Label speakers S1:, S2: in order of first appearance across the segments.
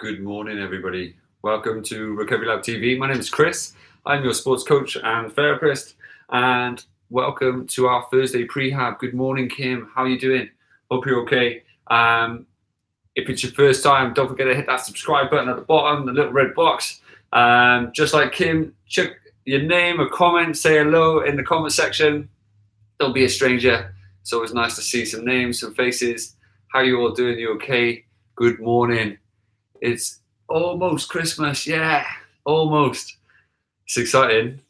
S1: Good morning, everybody. Welcome to Recovery Lab TV. My name is Chris. I'm your sports coach and therapist, and welcome to our Thursday prehab. Good morning, Kim. How are you doing? Hope you're okay. If it's your first time, don't forget to hit that subscribe button at the bottom, the little red box. Just like Kim, check your name or comment, say hello in the comment section. Don't be a stranger. It's always nice to see some names, some faces. How you all doing? You okay? Good morning. It's almost Christmas, yeah, almost. It's exciting.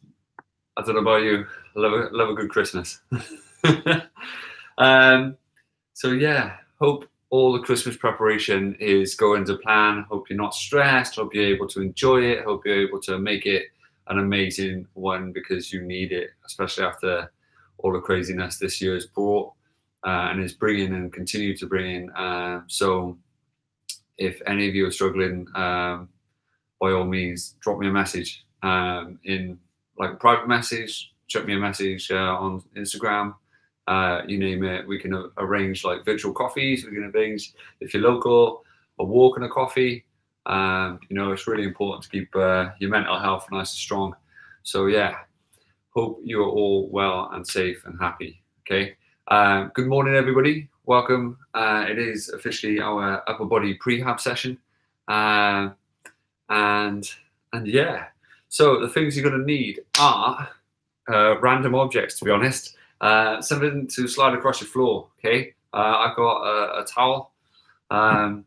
S1: I don't know about you. I love a good Christmas. So yeah, hope all the Christmas preparation is going to plan. Hope you're not stressed. Hope you're able to enjoy it. Hope you're able to make it an amazing one because you need it, especially after all the craziness this year has brought and is bringing and continue to bring in. So if any of you are struggling, by all means, drop me a message in like a private message, drop me a message on Instagram, you name it. We can arrange like virtual coffees. We can arrange, if you're local, a walk and a coffee. It's really important to keep your mental health nice and strong. So yeah, hope you're all well and safe and happy. Okay. Good morning, everybody. Welcome. It is officially our upper body prehab session. And yeah, so the things you're going to need are random objects, to be honest. Something to slide across your floor, okay? I've got a towel. I've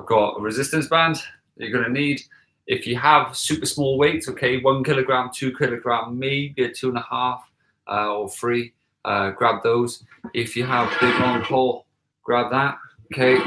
S1: got a resistance band that you're going to need. If you have super small weights, okay, 1 kilogram, 2 kilogram, maybe a 2.5 or 3, grab those. If you have a big long pole, grab that, okay?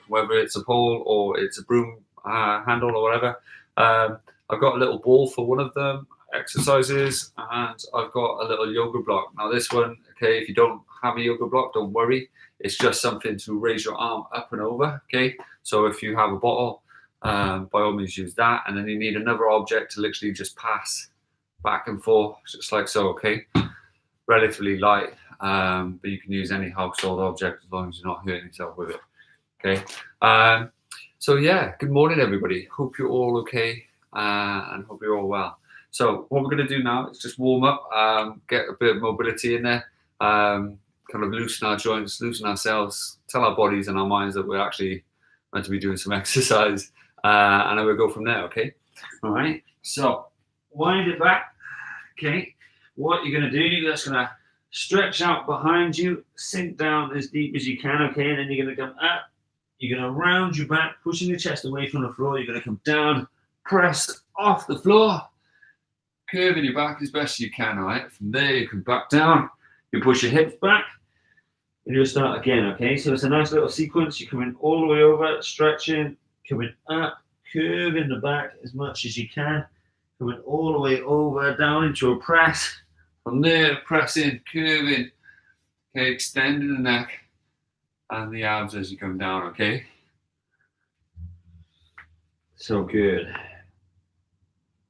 S1: Whether it's a pole or it's a broom handle or whatever. I've got a little ball for one of them, exercises, and I've got a little yoga block. Now this one, okay, if you don't have a yoga block, don't worry. It's just something to raise your arm up and over, okay? So if you have a bottle, by all means use that, and then you need another object to literally just pass back and forth, just like so, okay? Relatively light, but you can use any household object as long as you're not hurting yourself with it, okay? So yeah, good morning, everybody. Hope you're all okay, and hope you're all well. So what we're going to do now is just warm up, get a bit of mobility in there, kind of loosen our joints, loosen ourselves, tell our bodies and our minds that we're actually meant to be doing some exercise, and then we'll go from there, okay? All right, so wind it back, okay? What you're going to do, you're just going to stretch out behind you, sink down as deep as you can, okay? And then you're going to come up, you're going to round your back, pushing your chest away from the floor. You're going to come down, press off the floor, curving your back as best you can, all right? From there, you come back down, you push your hips back, and you'll start again, okay? So it's a nice little sequence. You're coming all the way over, stretching, coming up, curving the back as much as you can, coming all the way over, down into a press. From there, pressing, curving, okay, extending the neck and the abs as you come down, okay? So good.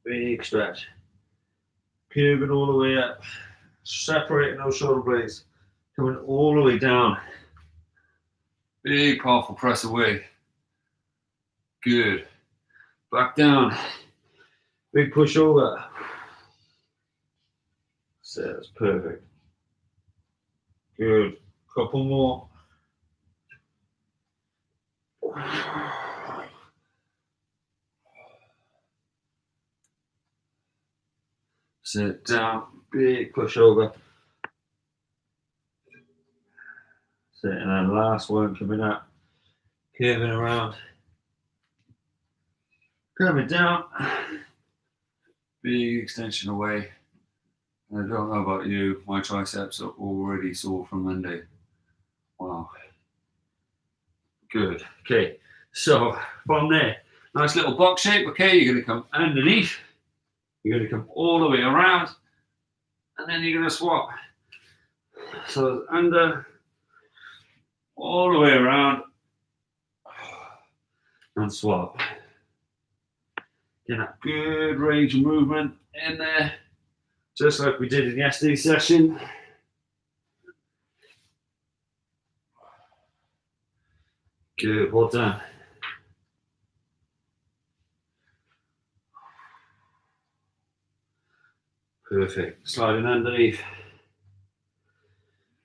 S1: Big stretch. Curving all the way up, separating those shoulder blades, coming all the way down. Big, powerful press away. Good. Back down. Big push over. So that's perfect. Good. Couple more. Sit down. Big push over. Sit, and then last one coming up. Curving around. Coming down. Big extension away. I don't know about you, my triceps are already sore from Monday. Wow. Good. Okay, so from there, nice little box shape. Okay, you're going to come underneath. You're going to come all the way around. And then you're going to swap. So under, all the way around. And swap. Get that good range of movement in there. Just like we did in yesterday's session. Good, well done. Perfect. Sliding underneath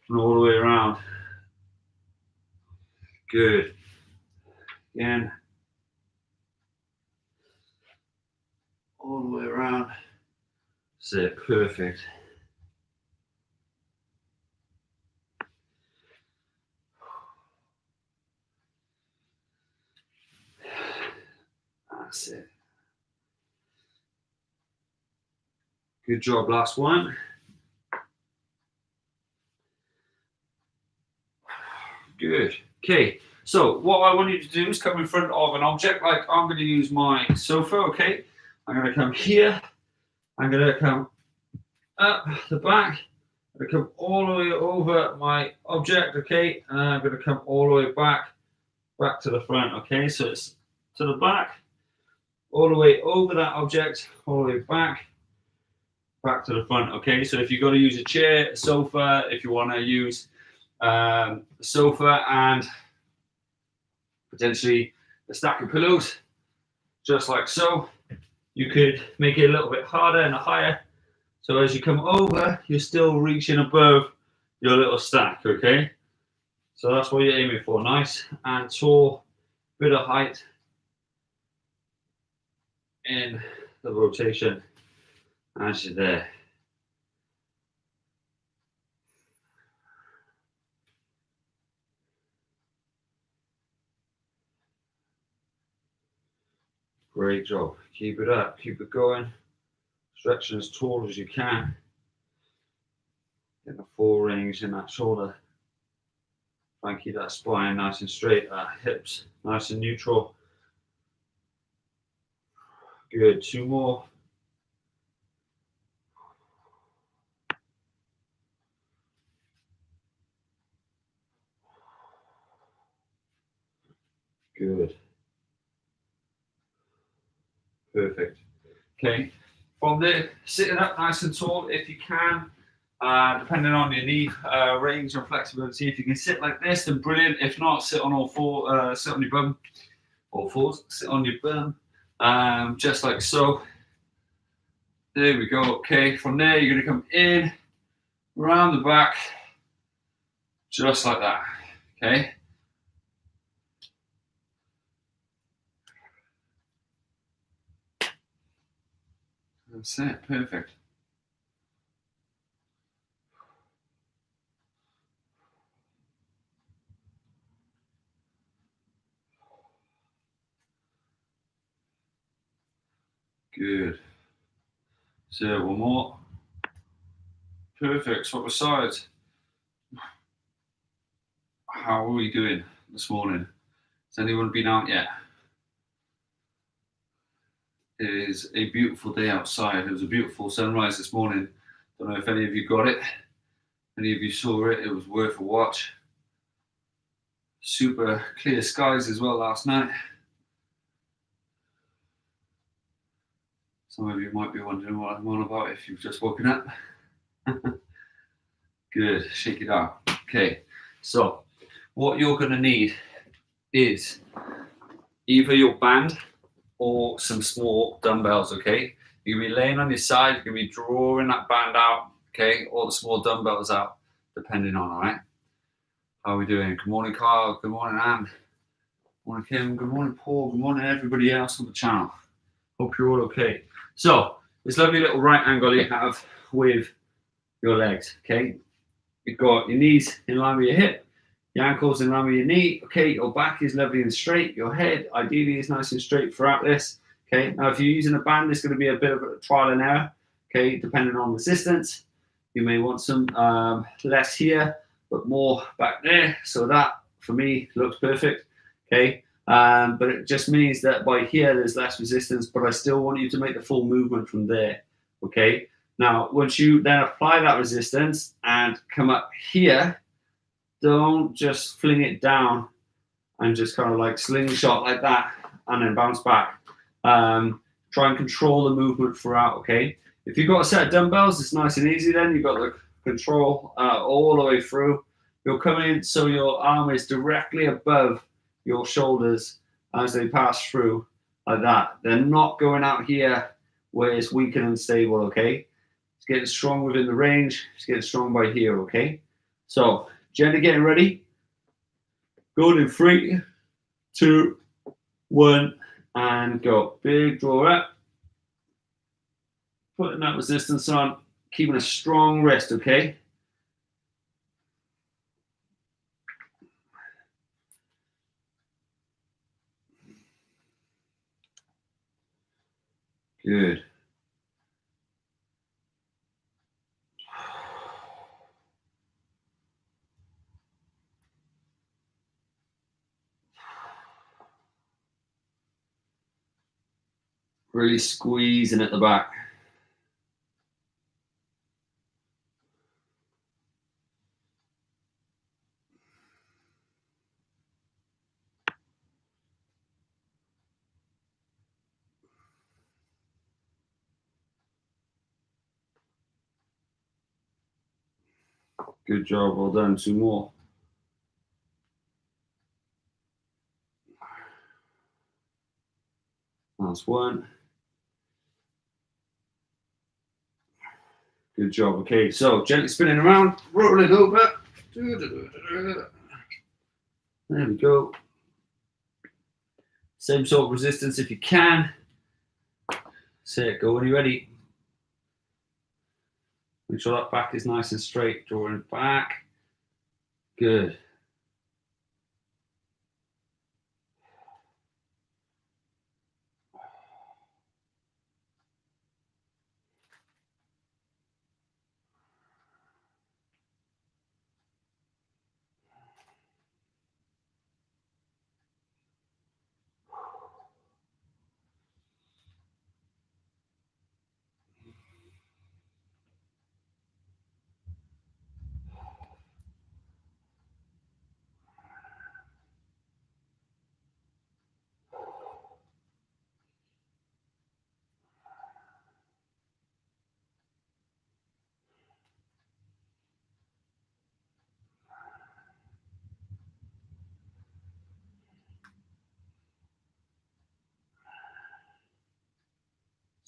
S1: and all the way around. Good. Again. All the way around. That's it. Perfect. That's it. Good job. Last one. Good. Okay. So what I want you to do is come in front of an object. Like I'm going to use my sofa. Okay. I'm going to come here. I'm going to come up the back. I'm going to come all the way over my object. Okay. And I'm going to come all the way back to the front. Okay. So it's to the back, all the way over that object, all the way back to the front. Okay. So if you've got to use a chair, a sofa, if you want to use a sofa and potentially a stack of pillows, just like so. You could make it a little bit harder and higher. So as you come over, you're still reaching above your little stack, okay? So that's what you're aiming for. Nice and tall, bit of height in the rotation as you're there. Great job. Keep it up. Keep it going. Stretching as tall as you can. Get the full range in that shoulder. Try and keep that spine nice and straight. Hips nice and neutral. Good. 2 more. Good. Perfect. Okay. From there, sitting up nice and tall if you can. Depending on your knee range and flexibility, if you can sit like this, then brilliant. If not, sit on all four. Sit on your bum. All fours. Sit on your bum, just like so. There we go. Okay. From there, you're going to come in, around the back, just like that. Okay. That's it. Perfect. Good. So one more. Perfect. Swap sides. How are we doing this morning? Has anyone been out yet? It is a beautiful day outside. It was a beautiful sunrise this morning. Don't know if any of you got it. Any of you saw it. It was worth a watch. Super clear skies as well last night. Some of you might be wondering what I'm on about if you've just woken up. Good, shake it out. Okay, so what you're going to need is either your band or some small dumbbells, okay? You're going to be laying on your side, you're going to be drawing that band out, okay? Or the small dumbbells out, depending on, all right? How are we doing? Good morning, Carl. Good morning, Anne. Good morning, Kim. Good morning, Paul. Good morning, everybody else on the channel. Hope you're all okay. So, this lovely little right angle you have with your legs, okay? You've got your knees in line with your hip, your ankles in line with your knee, okay? Your back is lovely and straight. Your head, ideally, is nice and straight throughout this, okay? Now, if you're using a band, it's going to be a bit of a trial and error, okay? Depending on resistance. You may want some less here, but more back there. So that, for me, looks perfect, okay? But it just means that by here there's less resistance, but I still want you to make the full movement from there, okay? Now, once you then apply that resistance and come up here, don't just fling it down and just kind of like slingshot like that and then bounce back. Try and control the movement throughout, okay? If you've got a set of dumbbells, it's nice and easy then. You've got the control all the way through. You're coming in so your arm is directly above your shoulders as they pass through like that. They're not going out here where it's weak and unstable, okay? It's getting strong within the range. It's getting strong by here, okay? So, gently getting ready. Going in 3, 2, 1, and go. Big draw up. Putting that resistance on. Keeping a strong wrist, okay? Good. Really squeezing at the back. Good job, well done. 2 more. Last one. Good job. Okay, so gently spinning around, rolling over. There we go. Same sort of resistance if you can. Say it, go when you're ready. Make sure that back is nice and straight, drawing it back. Good.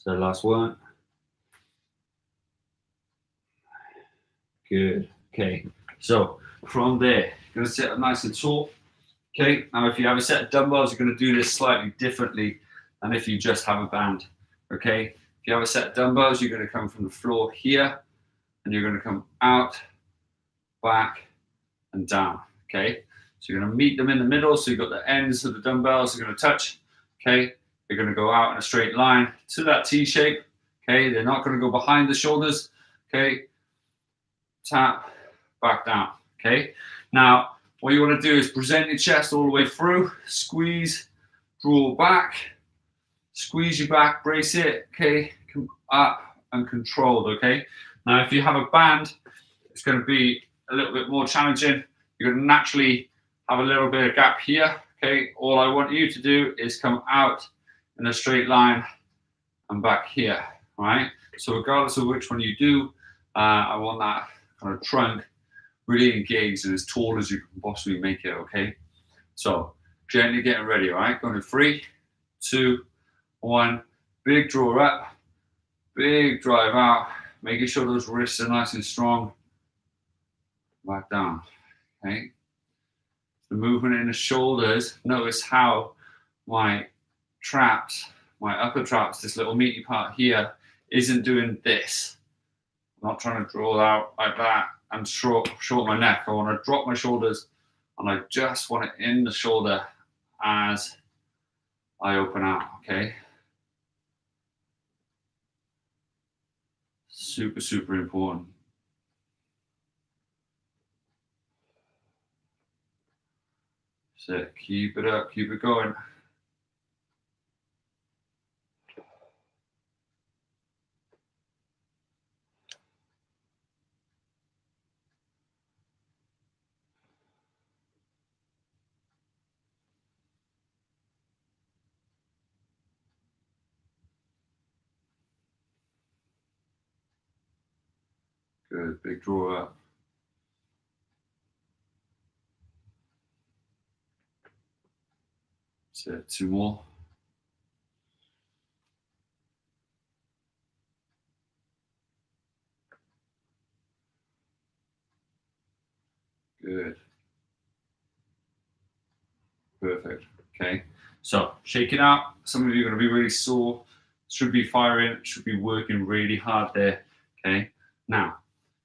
S1: So last one. Good. Okay. So from there, you're going to sit up nice and tall. Okay. Now, if you have a set of dumbbells, you're going to do this slightly differently than if you just have a band. Okay. If you have a set of dumbbells, you're going to come from the floor here, and you're going to come out, back, and down. Okay. So you're going to meet them in the middle. So you've got the ends of the dumbbells are going to touch. Okay. They're going to go out in a straight line to that T shape. Okay. They're not going to go behind the shoulders. Okay. Tap, back down. Okay. Now, what you want to do is present your chest all the way through. Squeeze, draw back. Squeeze your back, brace it. Okay. Come up and controlled. Okay. Now, if you have a band, it's going to be a little bit more challenging. You're going to naturally have a little bit of gap here. Okay. All I want you to do is come out in a straight line and back here. All right. So regardless of which one you do, I want that kind of trunk really engaged and as tall as you can possibly make it. Okay. So gently getting ready. All right. Going in 3, 2, 1. Big draw up. Big drive out. Making sure those wrists are nice and strong. Back down. Okay. The movement in the shoulders. Notice how my traps, my upper traps, this little meaty part here, isn't doing this. I'm not trying to draw out like that and short my neck. I want to drop my shoulders, and I just want it in the shoulder as I open out. Okay. Super, super important. So keep it up, keep it going. Good, big draw up. So 2 more. Perfect. Okay. So shake it out. Some of you are going to be really sore. Should be firing. Should be working really hard there. Okay. Now,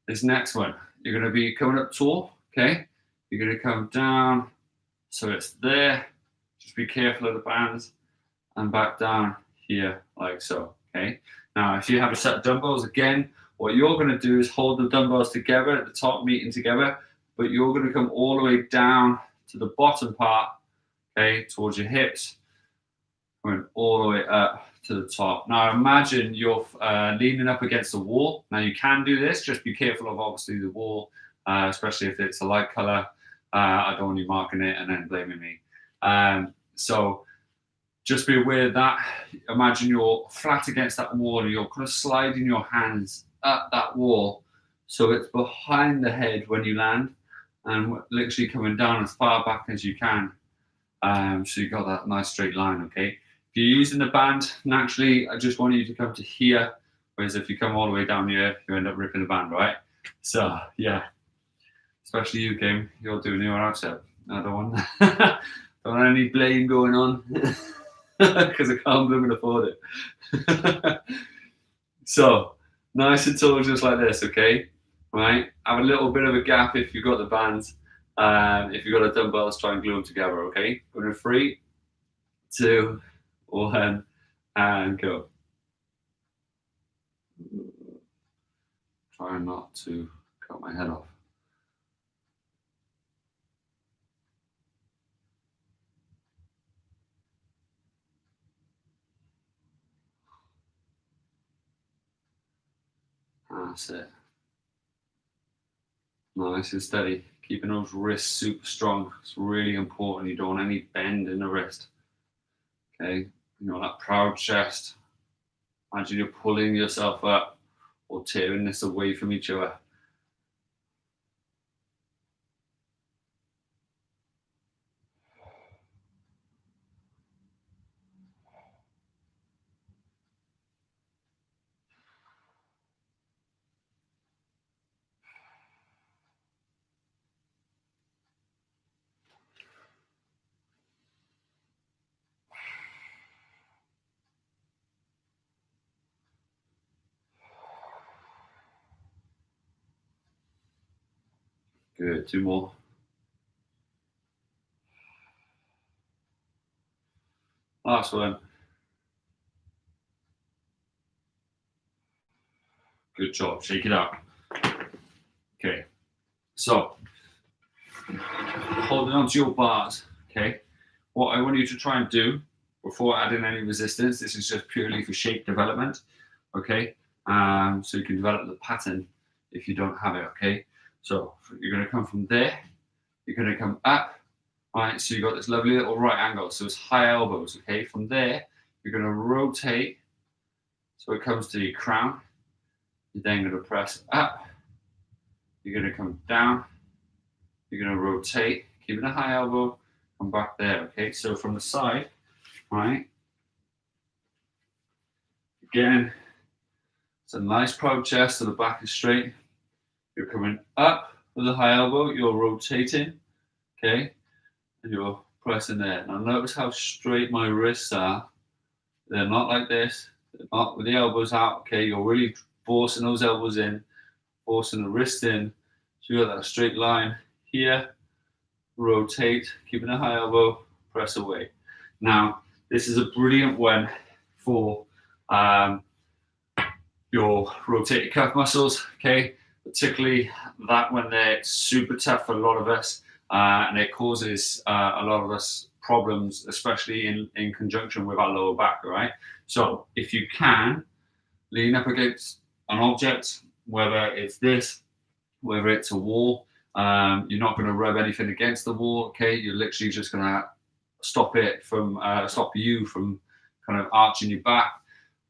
S1: this next one, you're going to be coming up tall. Okay. You're going to come down. So it's there. Just be careful of the bands. And back down here, like so. Okay. Now, if you have a set of dumbbells, again, what you're going to do is hold the dumbbells together at the top, meeting together, but you're going to come all the way down to the bottom part, okay, towards your hips, going all the way up to the top. Now, imagine you're leaning up against the wall. Now, you can do this. Just be careful of, obviously, the wall, especially if it's a light color. I don't want you marking it and then blaming me. So just be aware of that. Imagine you're flat against that wall and you're kind of sliding your hands up that wall so it's behind the head when you land and literally coming down as far back as you can. So you've got that nice straight line, okay? If you're using the band, naturally, I just want you to come to here, whereas if you come all the way down here, you end up ripping the band, right? So, yeah. Especially you, Kim. You're doing your outset. I don't want any blame going on. Because I can't blooming afford it. So, nice and tall, just like this, okay? Right? Have a little bit of a gap if you've got the bands. If you've got a dumbbells, try and glue them together, okay? Going to 3, 2, 1, and go. Try not to cut my head off. That's it. Nice and steady. Keeping those wrists super strong. It's really important. You don't want any bend in the wrist. Okay? You know, that proud chest. Imagine you're pulling yourself up or tearing this away from each other. Good. 2 more. Last one. Good job. Shake it out. Okay. So, holding on to your bars. Okay. What I want you to try and do before adding any resistance, this is just purely for shape development. Okay. So you can develop the pattern if you don't have it. Okay. So you're going to come from there. You're going to come up. Right. So you've got this lovely little right angle. So it's high elbows. Okay. From there, you're going to rotate. So it comes to your crown. You're then going to press up. You're going to come down. You're going to rotate, keeping a high elbow, come back there, okay? So from the side, right? Again, it's a nice proud chest, so the back is straight. You're coming up with a high elbow, you're rotating, okay? And you're pressing there. Now notice how straight my wrists are. They're not like this. They're not with the elbows out, okay? You're really forcing those elbows in, forcing the wrist in. So you got that straight line here. Rotate, keeping a high elbow, press away. Now, this is a brilliant one for your rotated calf muscles, okay? Particularly that when they're super tough for a lot of us, and it causes a lot of us problems, especially in conjunction with our lower back, all right? So if you can, lean up against an object, whether it's this, whether it's a wall, you're not going to rub anything against the wall, okay? You're literally just going to stop you from kind of arching your back,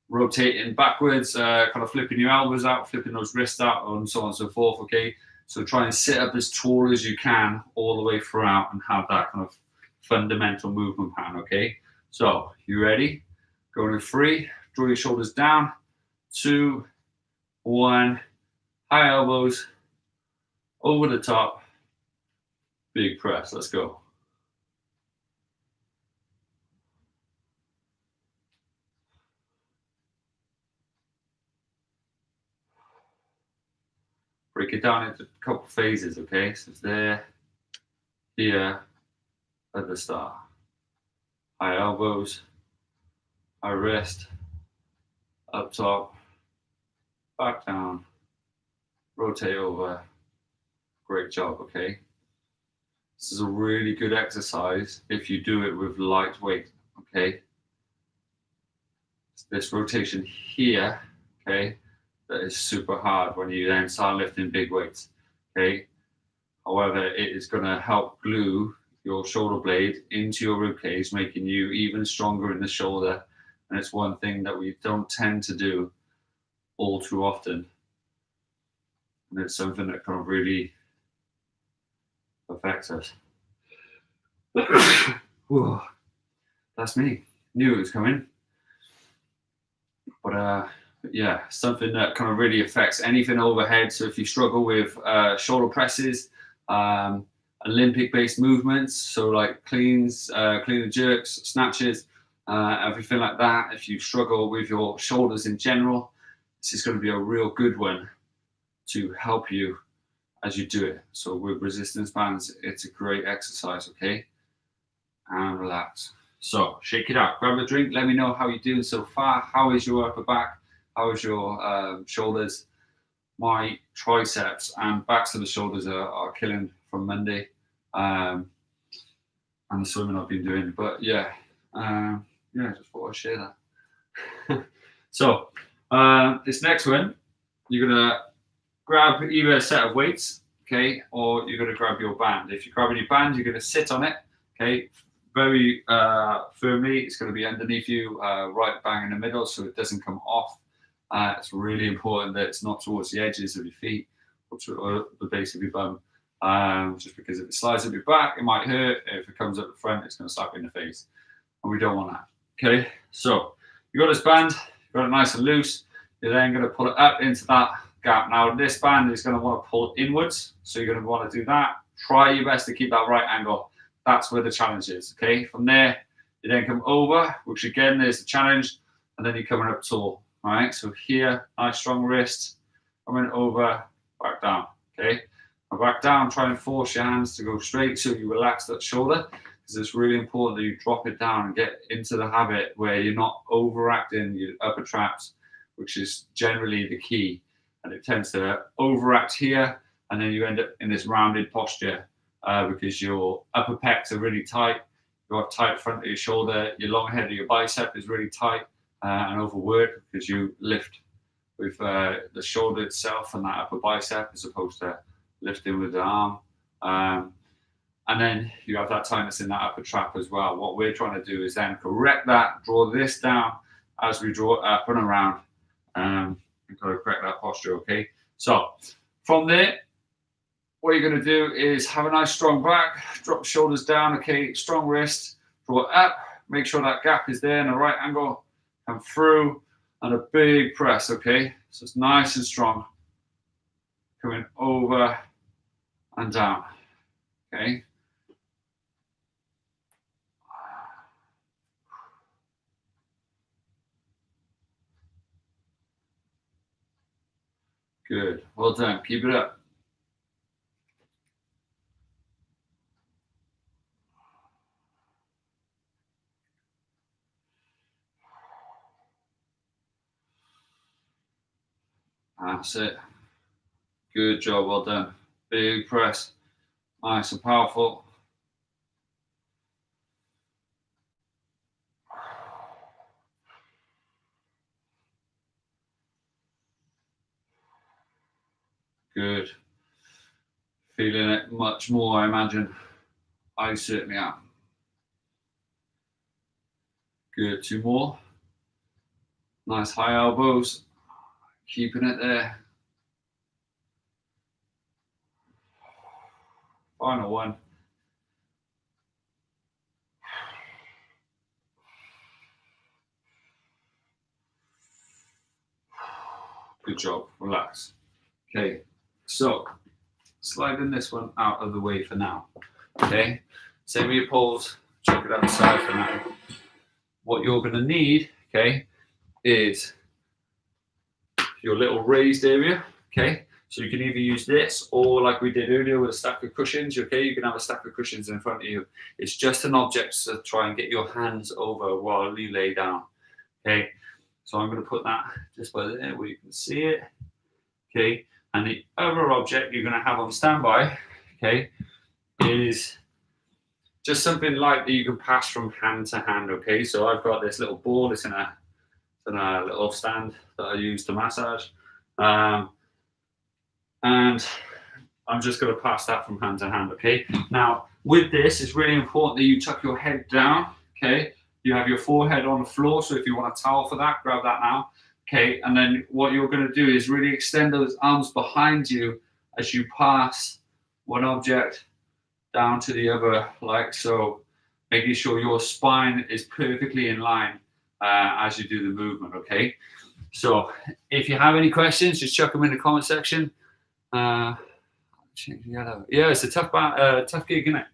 S1: rotating backwards, kind of flipping your elbows out, flipping those wrists out, and so on and so forth, okay? So try and sit up as tall as you can all the way throughout and have that kind of fundamental movement pattern, okay? So, you ready? Going in 3, draw your shoulders down, 2, 1, high elbows, over the top, big press. Let's go. break it down into a couple phases, okay? So it's there, here, at the start. High elbows, high wrist, up top, back down, rotate over. Great job, okay? This is a really good exercise if you do it with light weight, okay? It's this rotation here, okay, that is super hard when you then start lifting big weights, okay? However, it is going to help glue your shoulder blade into your rib cage, making you even stronger in the shoulder. And it's one thing that we don't tend to do all too often. And it's something that kind of really affects us. Whoa, that's me. Knew it was coming. But yeah, something that kind of really affects anything overhead. So if you struggle with shoulder presses, Olympic-based movements, so like cleans, clean and jerks, snatches, everything like that. If you struggle with your shoulders in general, this is going to be a real good one to help you as you do it. So with resistance bands, it's a great exercise, okay? And relax. So shake it out, grab a drink, let me know how you're doing so far. How is your upper back? How is your shoulders? My triceps and backs of the shoulders are killing from Monday. And the swimming I've been doing. But yeah, just thought I'd share that. So this next one, you're gonna grab either a set of weights, okay, or you're gonna grab your band. If you're grabbing your band, you're gonna sit on it, okay, very firmly. It's gonna be underneath you, right bang in the middle, so it doesn't come off. It's really important that it's not towards the edges of your feet or to the base of your bum. Just because if it slides up your back, it might hurt. If it comes up the front, it's going to slap you in the face. And we don't want that. Okay, so you got this band, you got it nice and loose. You're then going to pull it up into that gap. Now, this band is going to want to pull inwards. So you're going to want to do that. Try your best to keep that right angle. That's where the challenge is. Okay, from there, you then come over, which again, there's the challenge. And then you're coming up tall. All right, so here, nice strong wrist. Coming over, back down. Okay. Back down, try and force your hands to go straight so you relax that shoulder, because it's really important that you drop it down and get into the habit where you're not overacting your upper traps, which is generally the key. And it tends to overact here, and then you end up in this rounded posture because your upper pecs are really tight, you have tight front of your shoulder, your long head of your bicep is really tight and overworked because you lift with the shoulder itself and that upper bicep as opposed to lifting with the arm. And then you have that tightness in that upper trap as well. What we're trying to do is then correct that, draw this down as we draw it up and around, and kind of correct that posture, okay? So from there, what you're going to do is have a nice strong back, drop shoulders down, okay, strong wrist, draw it up, make sure that gap is there in the right angle, come through, and a big press, okay? So it's nice and strong. Coming over and down, okay? Good, well done, keep it up. That's it. Good job, well done. Big press, nice and powerful. Good. Feeling it much more, I imagine. I certainly am. Good, 2 more. Nice high elbows, keeping it there. Final one. Good job, relax. Okay, so sliding this one out of the way for now. Okay, same with your poles, chuck it outside for now. What you're going to need, okay, is your little raised area. Okay, So you can either use this or like we did earlier with a stack of cushions, okay? You can have a stack of cushions in front of you. It's just an object to try and get your hands over while you lay down, okay? So I'm going to put that just by there where you can see it, okay? And the other object you're going to have on standby, okay, is just something light that you can pass from hand to hand, okay? So I've got this little ball, it's in a little stand that I use to massage. And I'm just going to pass that from hand to hand, okay? Now, with this, it's really important that you tuck your head down, okay? You have your forehead on the floor, so if you want a towel for that, grab that now, okay? And then what you're going to do is really extend those arms behind you as you pass one object down to the other, like so, making sure your spine is perfectly in line as you do the movement, okay? So if you have any questions, just chuck them in the comment section. Yeah, it's a tough gig, isn't it?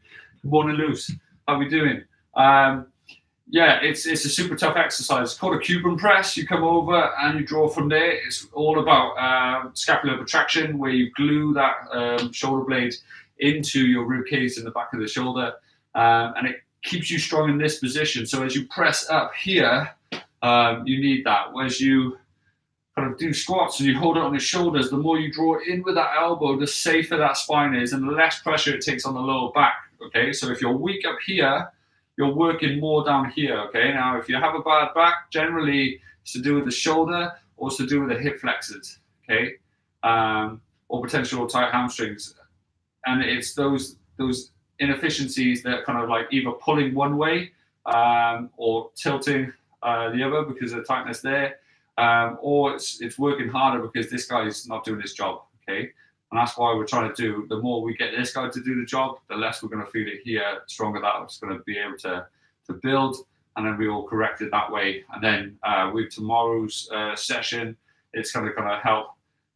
S1: Morning, Luce. How are we doing? Yeah, it's a super tough exercise. It's called a Cuban press. You come over and you draw from there. It's all about scapular protraction, where you glue that shoulder blade into your rib cage in the back of the shoulder, and it keeps you strong in this position. So as you press up here, you need that. As you kind of do squats and you hold it on the shoulders, the more you draw in with that elbow, the safer that spine is and the less pressure it takes on the lower back, okay? So if you're weak up here, you're working more down here, okay? Now, if you have a bad back, generally it's to do with the shoulder or it's to do with the hip flexors, okay? Or potential tight hamstrings. And it's those inefficiencies that kind of like either pulling one way or tilting the other because of the tightness there, or it's working harder because this guy's not doing his job, okay? And that's why we're trying to do, the more we get this guy to do the job, the less we're going to feel it here, the stronger that's going to be able to build, and then we all correct it that way. And then with tomorrow's session, it's going to help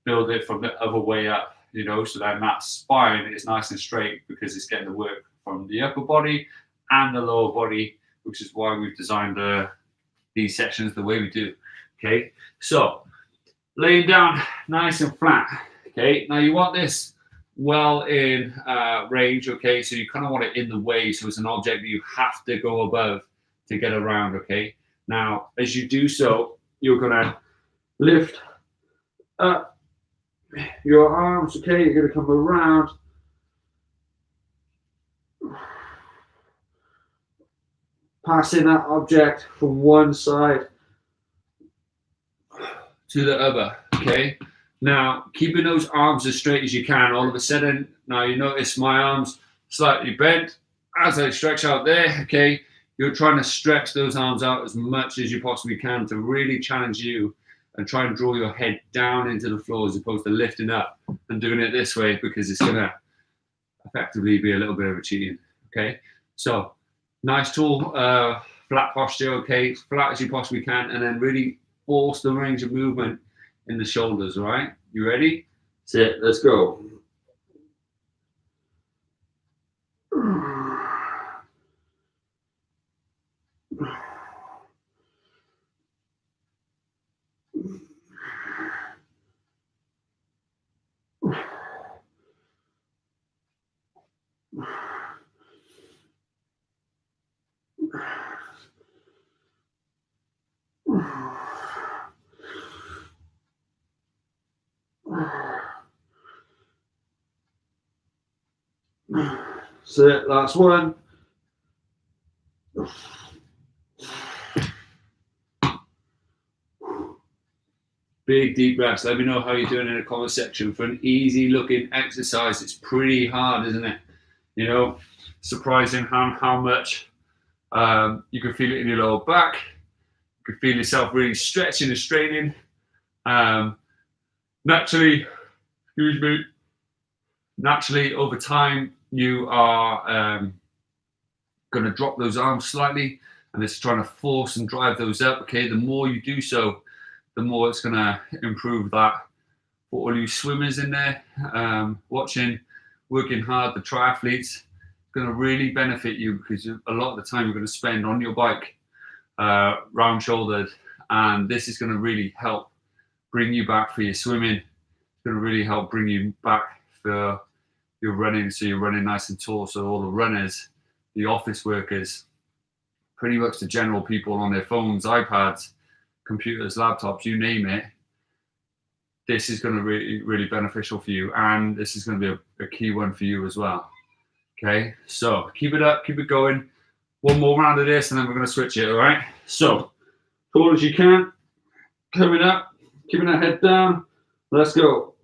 S1: build it from the other way up, you know, so then that spine is nice and straight because it's getting the work from the upper body and the lower body, which is why we've designed these sections the way we do, okay? So, laying down nice and flat, okay? Now you want this well in range, okay? So you kind of want it in the way, so it's an object that you have to go above to get around, okay? Now, as you do so, you're gonna lift up your arms, okay? You're gonna come around. Passing that object from one side to the other, okay? Now, keeping those arms as straight as you can. All of a sudden, now you notice my arms slightly bent as I stretch out there, okay? You're trying to stretch those arms out as much as you possibly can to really challenge you and try and draw your head down into the floor as opposed to lifting up and doing it this way, because it's gonna effectively be a little bit of a cheating, okay? So, nice tall, flat posture, okay? As flat as you possibly can, and then really force the range of movement in the shoulders, all right? You ready? Sit, let's go. Sit, last one. Big deep breaths. Let me know how you're doing in the comment section. For an easy looking exercise, it's pretty hard, isn't it? You know, surprising how much you can feel it in your lower back. You can feel yourself really stretching and straining. Naturally over time, you are going to drop those arms slightly, and it's trying to force and drive those up, okay? The more you do so, the more it's going to improve that. For all you swimmers in there, watching, working hard, the triathletes, going to really benefit you, because a lot of the time you're going to spend on your bike, round shouldered, and this is going to really help bring you back for your swimming going to really help bring you back for your running, so you're running nice and tall. So all the runners, the office workers, pretty much the general people on their phones, iPads, computers, laptops, you name it, this is going to be really beneficial for you, and this is going to be a key one for you as well. Okay, so keep it up, keep it going. One more round of this, and then we're going to switch it. All right. So tall as you can, coming up, keeping that head down. Let's go.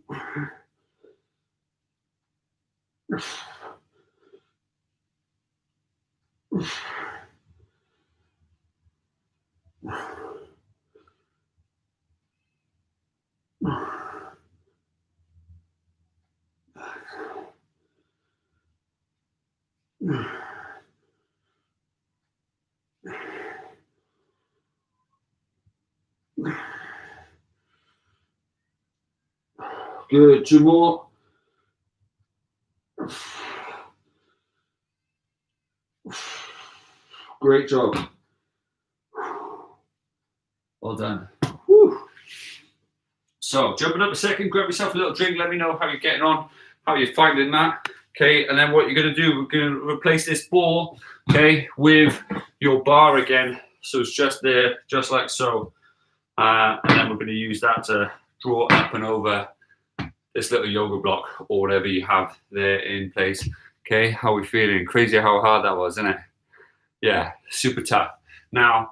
S1: Good, 2 more. Great job. Well done. Whew. So jumping up a second, grab yourself a little drink, let me know how you're getting on, how you're finding that. Okay, and then what you're going to do, we're going to replace this ball, okay, with your bar again. So it's just there, just like so. And then we're going to use that to draw up and over this little yoga block or whatever you have there in place. Okay, how are we feeling? Crazy how hard that was, isn't it? Yeah, super tough. Now,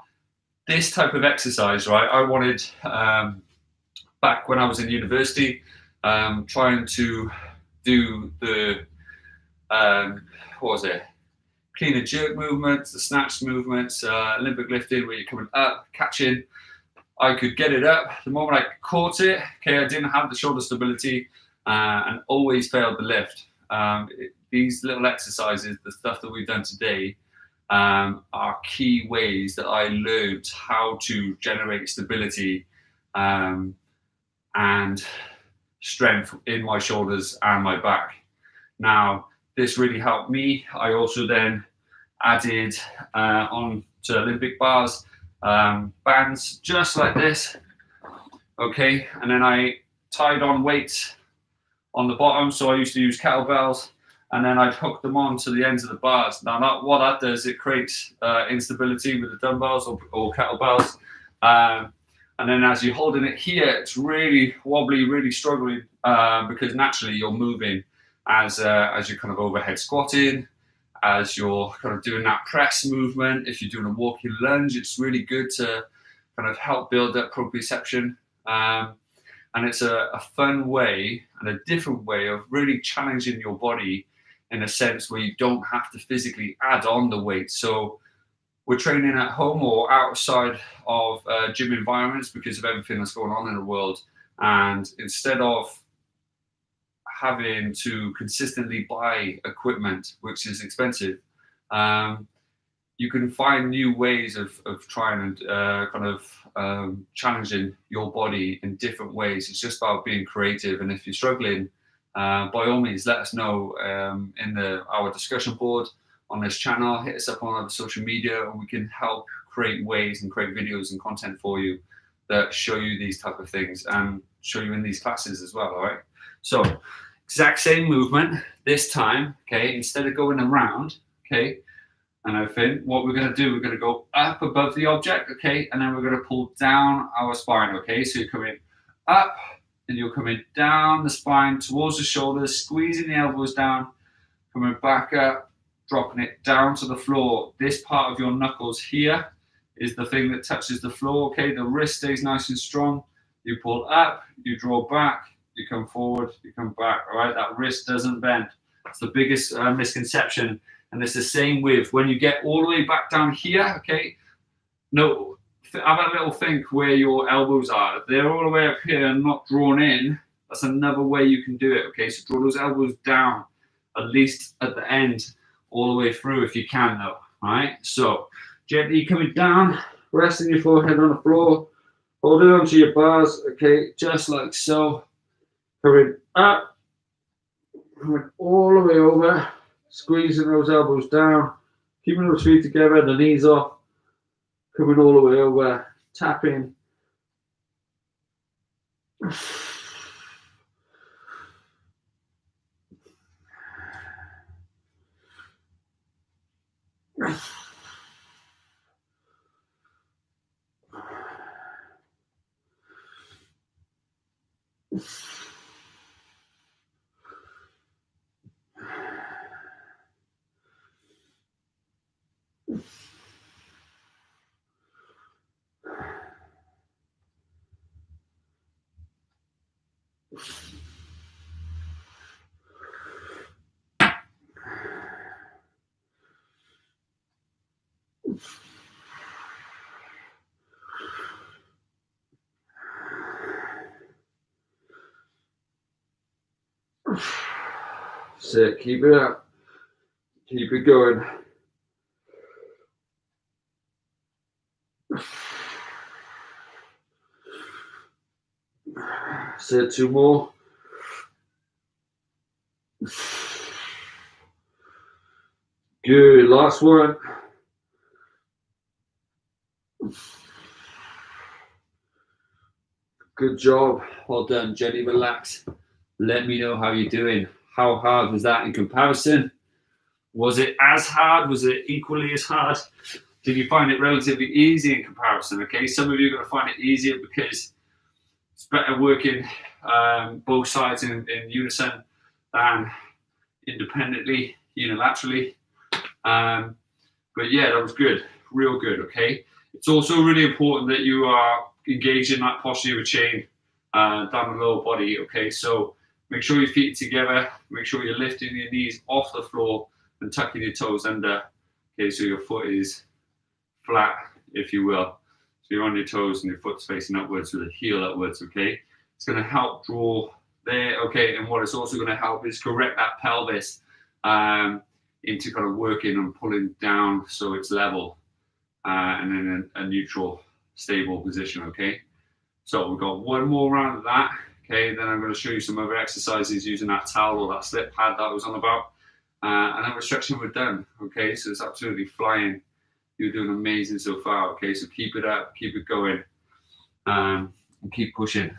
S1: this type of exercise, right, I wanted, back when I was in university, trying to do the, what was it? Clean and jerk movements, the snatch movements, Olympic lifting, where you're coming up, catching. I could get it up. The moment I caught it, okay, I didn't have the shoulder stability and always failed the lift. These little exercises, the stuff that we've done today, are key ways that I learned how to generate stability and strength in my shoulders and my back. Now, this really helped me. I also then added on to Olympic bars, bands just like this, okay, and then I tied on weights on the bottom. So I used to use kettlebells, and then I'd hook them on to the ends of the bars. Now what that does, it creates instability with the dumbbells or kettlebells, and then as you're holding it here, it's really wobbly, really struggling, because naturally you're moving as you're kind of overhead squatting, as you're kind of doing that press movement. If you're doing a walking lunge, it's really good to kind of help build up proprioception. And it's a fun way and a different way of really challenging your body in a sense where you don't have to physically add on the weight. So we're training at home or outside of gym environments because of everything that's going on in the world. And instead of having to consistently buy equipment, which is expensive, you can find new ways of trying and challenging your body in different ways. It's just about being creative. And if you're struggling, by all means, let us know in our discussion board on this channel. Hit us up on our social media, and we can help create ways and create videos and content for you that show you these type of things and show you in these classes as well. All right. So exact same movement this time. Okay. Instead of going around. Okay. And I think what we're going to do, we're going to go up above the object, okay, and then we're going to pull down our spine, okay. So you're coming up and you're coming down the spine towards the shoulders, squeezing the elbows down, coming back up, dropping it down to the floor. This part of your knuckles here is the thing that touches the floor, okay. The wrist stays nice and strong. You pull up, you draw back, you come forward, you come back, all right. That wrist doesn't bend. That's the biggest misconception. And it's the same with when you get all the way back down here, okay? No, have a little think where your elbows are. If they're all the way up here and not drawn in, that's another way you can do it, okay? So draw those elbows down, at least at the end, all the way through if you can though, all right? So gently coming down, resting your forehead on the floor, holding onto your bars, okay? Just like so. Coming up, coming all the way over. Squeezing those elbows down, keeping those feet together, the knees off, coming all the way over, tapping. So keep it up. Keep it going. So 2 more. Good. Last one. Good job. Well done. Gently relax. Let me know how you're doing. How hard was that in comparison? Was it as hard? Was it equally as hard? Did you find it relatively easy in comparison? Okay, some of you are going to find it easier because it's better working both sides in unison than independently, unilaterally. But yeah, that was good, real good, okay? It's also really important that you are engaging that posterior chain down the lower body, okay? So make sure your feet are together, make sure you're lifting your knees off the floor and tucking your toes under, okay? So your foot is flat, if you will. So you're on your toes and your foot's facing upwards with the heel upwards, okay? It's gonna help draw there, okay? And what it's also gonna help is correct that pelvis into kind of working and pulling down so it's level and in a neutral, stable position, okay? So we've got one more round of that, okay? Then I'm going to show you some other exercises using that towel or that slip pad that I was on about. And then we're stretching, we're done, okay? So it's absolutely flying. You're doing amazing so far, okay? So keep it up, keep it going, and keep pushing.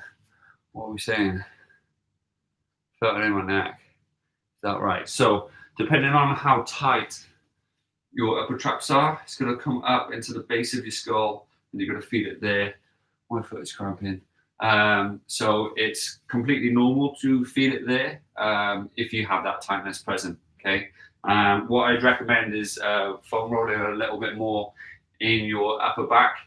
S1: What are we saying? Felt it in my neck. Is that right? So depending on how tight your upper traps are, it's going to come up into the base of your skull and you're going to feel it there. My foot is cramping. So it's completely normal to feel it there if you have that tightness present, okay? What I'd recommend is foam rolling a little bit more in your upper back,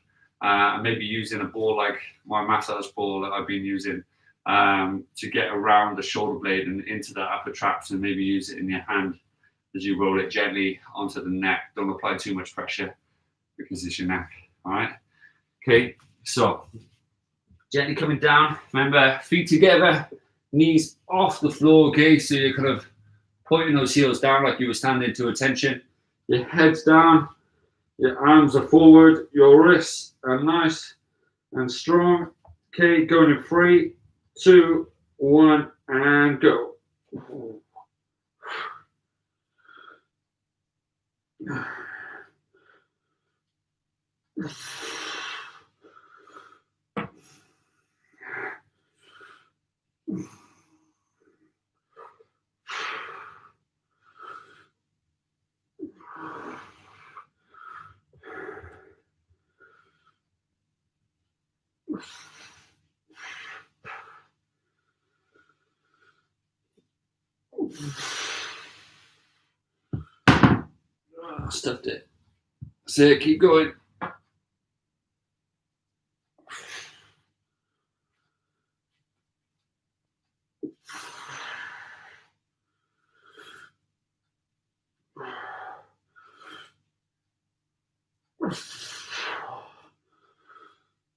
S1: maybe using a ball like my massage ball that I've been using to get around the shoulder blade and into the upper traps, and maybe use it in your hand as you roll it gently onto the neck. Don't apply too much pressure because it's your neck, all right? Okay, so gently coming down. Remember, feet together, knees off the floor, okay? So you're kind of pointing those heels down like you were standing to attention. Your head's down, your arms are forward, your wrists are nice and strong. Okay, going in 3, 2, 1, and go. Stuffed it. So keep going.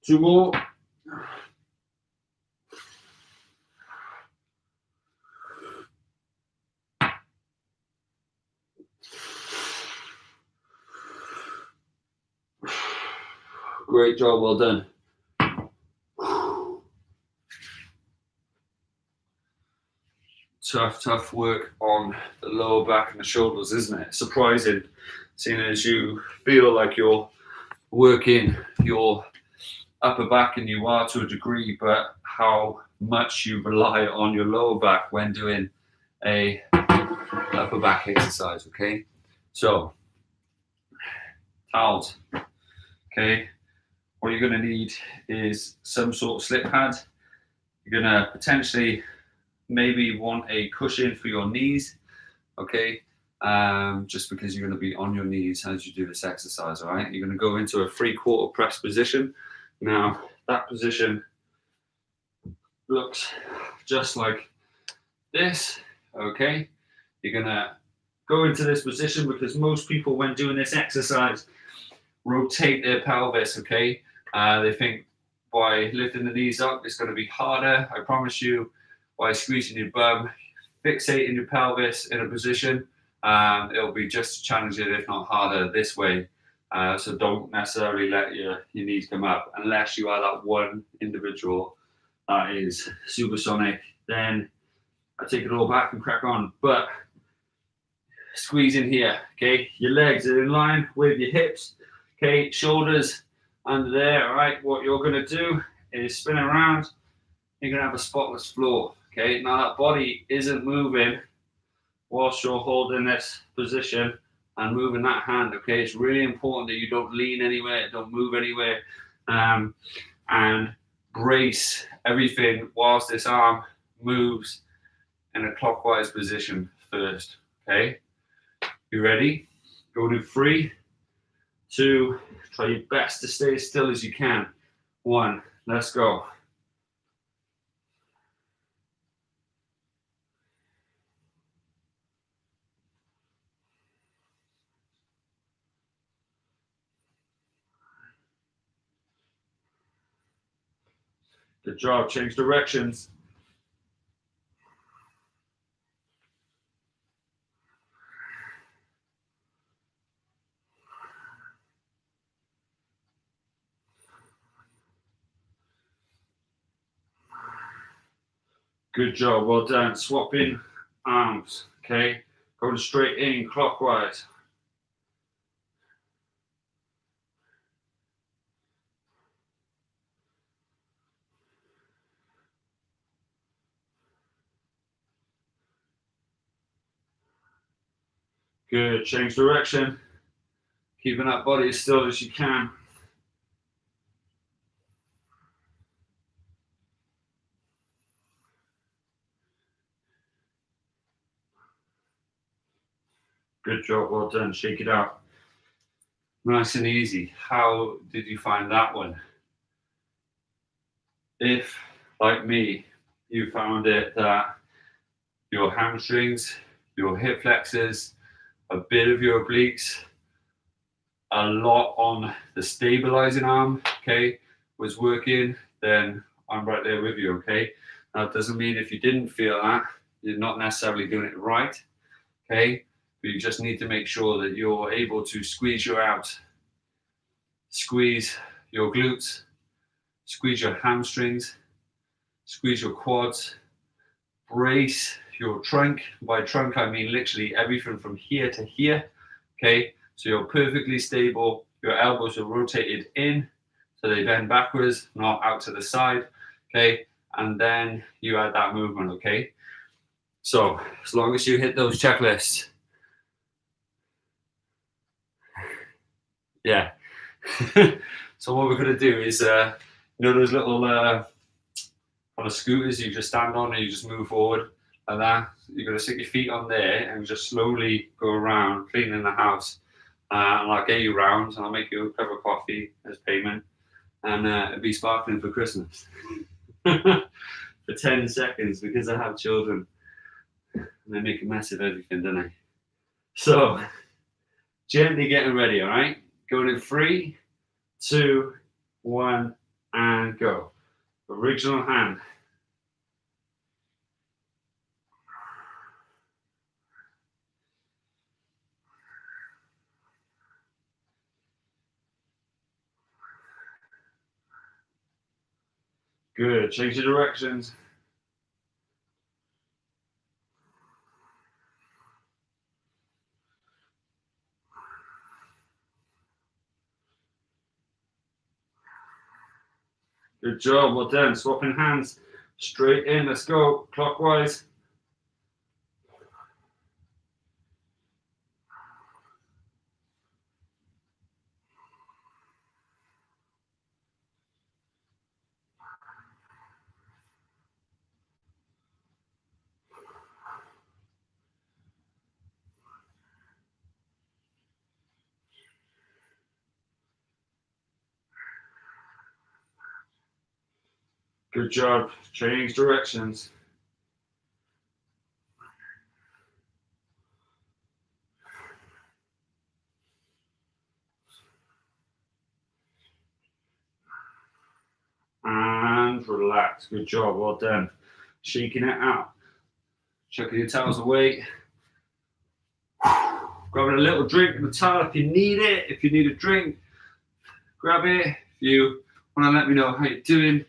S1: Two more. Great job, well done. Tough work on the lower back and the shoulders, isn't it? Surprising, seeing as you feel like you're working your upper back, and you are to a degree, but how much you rely on your lower back when doing a upper back exercise, okay? So towels. Okay, what you're going to need is some sort of slip pad. You're going to potentially maybe want a cushion for your knees. Okay, just because you're going to be on your knees as you do this exercise. All right, you're going to go into a 3/4 press position. Now that position looks just like this. Okay, you're going to go into this position because most people, when doing this exercise, rotate their pelvis. Okay, they think by lifting the knees up it's going to be harder. I promise you, by squeezing your bum, fixating your pelvis in a position, it'll be just as challenging, if not harder, this way. So don't necessarily let your knees come up unless you are that one individual that is supersonic. Then I take it all back and crack on. But squeeze in here. Okay, your legs are in line with your hips. Okay, shoulders under there. All right, what you're going to do is spin around. You're going to have a spotless floor. Okay, now that body isn't moving whilst you're holding this position and moving that hand. Okay, it's really important that you don't lean anywhere, don't move anywhere, and brace everything whilst this arm moves in a clockwise position first. Okay, you ready? Go to 3, 2, try your best to stay as still as you can. 1, let's go. Good job. Change directions. Good job. Well done. Swapping arms. Okay. Going straight in clockwise. Good. Change direction. Keeping that body as still as you can. Good job. Well done. Shake it out. Nice and easy. How did you find that one? If, like me, you found it that your hamstrings, your hip flexors, a bit of your obliques, a lot on the stabilizing arm, okay, was working, then I'm right there with you, okay? Now, it doesn't mean if you didn't feel that, you're not necessarily doing it right, okay? But you just need to make sure that you're able to squeeze your abs, squeeze your glutes, squeeze your hamstrings, squeeze your quads, brace your trunk. By trunk, I mean literally everything from here to here, okay? So you're perfectly stable. Your elbows are rotated in, so they bend backwards, not out to the side, okay? And then you add that movement, okay? So as long as you hit those checklists, yeah. So what we're gonna do is, you know those little kind of scooters you just stand on and you just move forward like that? You're gonna stick your feet on there and just slowly go around cleaning the house. And I'll get you round and I'll make you a cup of coffee as payment, and it'll be sparkling for Christmas. For 10 seconds, because I have children and they make a mess of everything, don't they? So gently getting ready, all right? Going in 3, 2, 1, and go. Original hand. Good. Change your directions. Good job. Well done. Swapping hands. Straight in. Let's go. Clockwise. Good job. Change directions. And relax. Good job. Well done. Shaking it out. Chucking your towels away. Grabbing a little drink in the towel if you need it. If you need a drink, grab it. If you want to let me know how you're doing,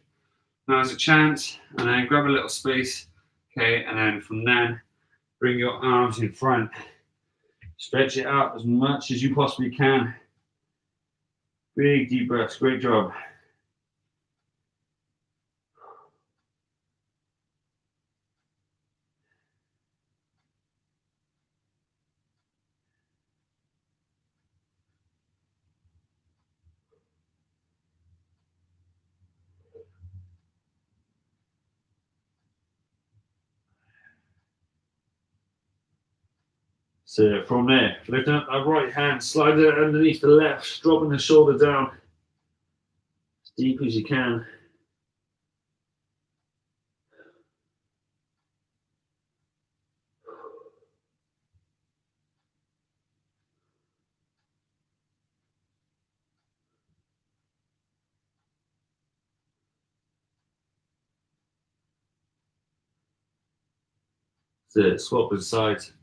S1: now's a chance. And then grab a little space. Okay, and then from then, bring your arms in front. Stretch it out as much as you possibly can. Big deep breaths. Great job. So from there, lift up that right hand, slide it underneath the left, dropping the shoulder down as deep as you can. So swap with sides.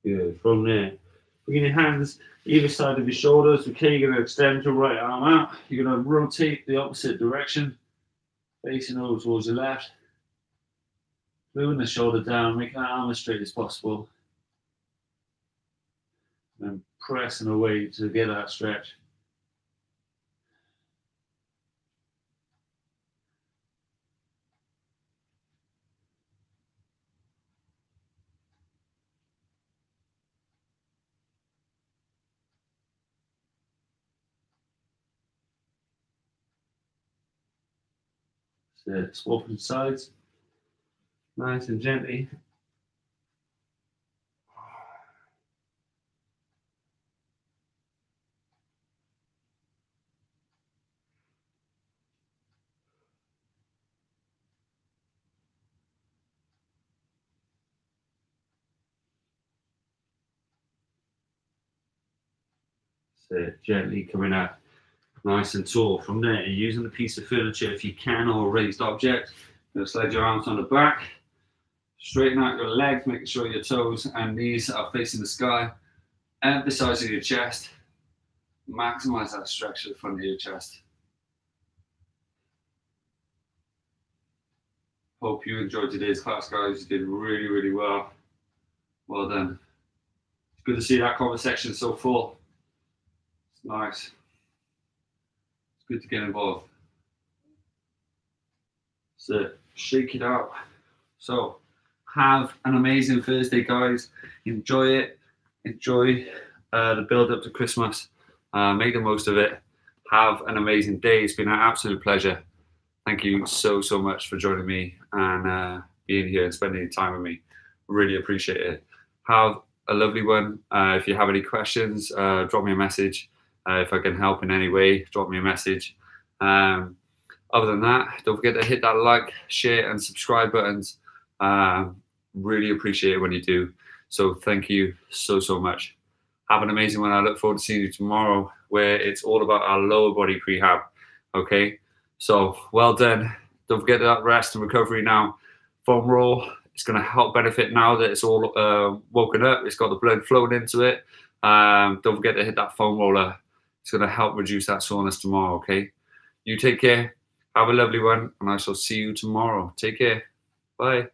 S1: Good. From there, bring your hands either side of your shoulders. Okay, you're going to extend your right arm out. You're going to rotate the opposite direction, facing over towards your left. Moving the shoulder down, making that arm as straight as possible. And pressing away to get that stretch. So swapping sides, nice and gently. So gently coming out nice and tall. From there, you're using a piece of furniture if you can, or a raised object. You'll slide your arms on the back, straighten out your legs, making sure your toes and knees are facing the sky, emphasizing your chest. Maximize that stretch at the front of your chest. Hope you enjoyed today's class, guys. You did really, really well. Well done. It's good to see that comment section so full. It's nice. It's good to get involved. So shake it out. So have an amazing Thursday, guys. Enjoy it. Enjoy the build up to Christmas. Make the most of it. Have an amazing day. It's been an absolute pleasure. Thank you so much for joining me and being here and spending time with me. Really appreciate it. Have a lovely one. If you have any questions, drop me a message. If I can help in any way, drop me a message. Other than that, don't forget to hit that like, share, and subscribe buttons. Really appreciate it when you do. So thank you so much. Have an amazing one. I look forward to seeing you tomorrow, where it's all about our lower body prehab. Okay, so well done. Don't forget that rest and recovery now. Foam roll. It's going to help benefit now that it's all woken up. It's got the blood flowing into it. Don't forget to hit that foam roller. It's going to help reduce that soreness tomorrow. Okay, you take care. Have a lovely one, and I shall see you tomorrow. Take care. Bye.